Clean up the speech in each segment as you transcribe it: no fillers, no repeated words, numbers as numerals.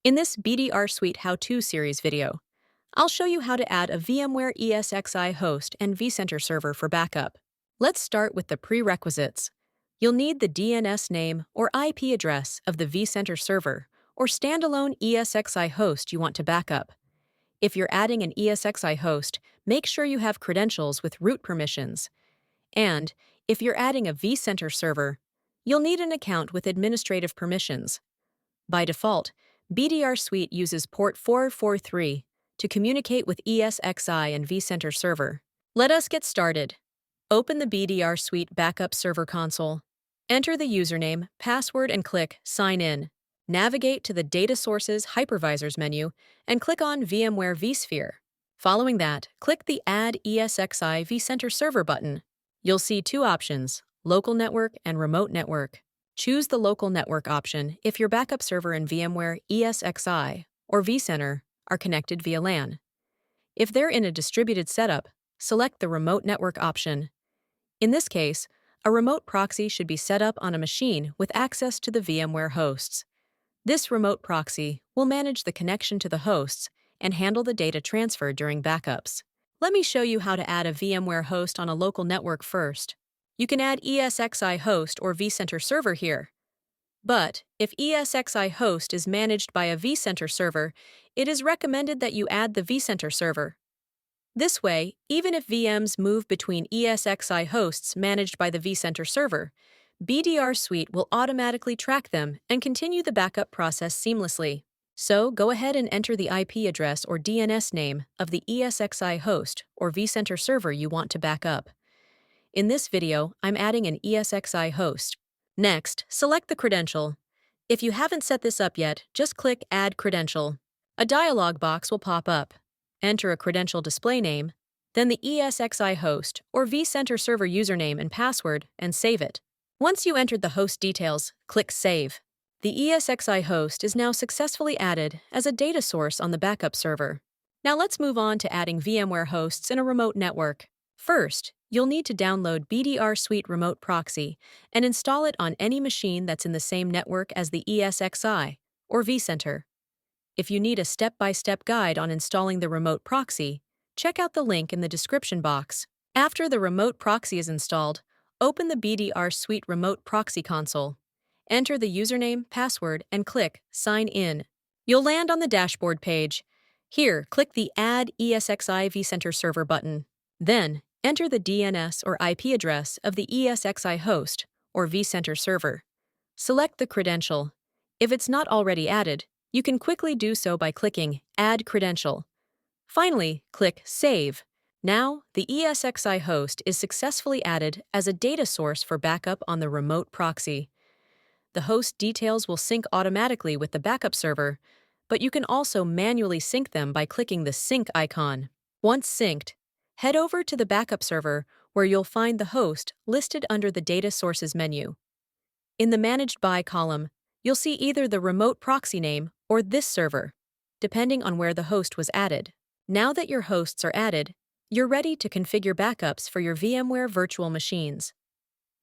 In this BDRSuite How-To series video, I'll show you how to add a VMware ESXi host and vCenter server for backup. Let's start with the prerequisites. You'll need the DNS name or IP address of the vCenter server or standalone ESXi host you want to backup. If you're adding an ESXi host, make sure you have credentials with root permissions. And if you're adding a vCenter server, you'll need an account with administrative permissions. By default, BDRSuite uses port 443 to communicate with ESXi and vCenter server. Let us get started. Open the BDRSuite Backup Server console. Enter the username, password, and click Sign In. Navigate to the Data Sources Hypervisors menu and click on VMware vSphere. Following that, click the Add ESXi vCenter Server button. You'll see two options, Local Network and Remote Network. Choose the Local Network option if your backup server in VMware ESXi or vCenter are connected via LAN. If they're in a distributed setup, select the Remote Network option. In this case, a remote proxy should be set up on a machine with access to the VMware hosts. This remote proxy will manage the connection to the hosts and handle the data transfer during backups. Let me show you how to add a VMware host on a local network first. You can add ESXi host or vCenter server here. But if ESXi host is managed by a vCenter server, it is recommended that you add the vCenter server. This way, even if VMs move between ESXi hosts managed by the vCenter server, BDRSuite will automatically track them and continue the backup process seamlessly. So go ahead and enter the IP address or DNS name of the ESXi host or vCenter server you want to back up. In this video, I'm adding an ESXi host. Next, select the credential. If you haven't set this up yet, just click Add Credential. A dialog box will pop up. Enter a credential display name, then the ESXi host or vCenter server username and password, and save it. Once you entered the host details, click Save. The ESXi host is now successfully added as a data source on the backup server. Now let's move on to adding VMware hosts in a remote network. First, you'll need to download BDRSuite Remote Proxy and install it on any machine that's in the same network as the ESXi or vCenter. If you need a step-by-step guide on installing the remote proxy, check out the link in the description box. After the remote proxy is installed, open the BDRSuite Remote Proxy console. Enter the username, password, and click Sign In. You'll land on the dashboard page. Here, click the Add ESXi vCenter Server button. Then, enter the DNS or IP address of the ESXi host or vCenter server. Select the credential. If it's not already added, you can quickly do so by clicking Add Credential. Finally, click Save. Now, the ESXi host is successfully added as a data source for backup on the remote proxy. The host details will sync automatically with the backup server, but you can also manually sync them by clicking the Sync icon. Once synced, head over to the backup server where you'll find the host listed under the Data Sources menu. In the Managed By column, you'll see either the remote proxy name or this server, depending on where the host was added. Now that your hosts are added, you're ready to configure backups for your VMware virtual machines.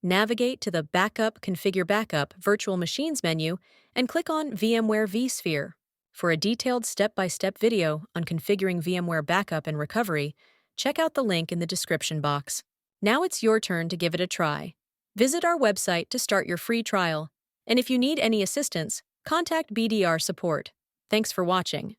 Navigate to the Backup Configure Backup Virtual Machines menu and click on VMware vSphere. For a detailed step-by-step video on configuring VMware backup and recovery, check out the link in the description box. Now it's your turn to give it a try. Visit our website to start your free trial, and if you need any assistance, contact BDR Support. Thanks for watching.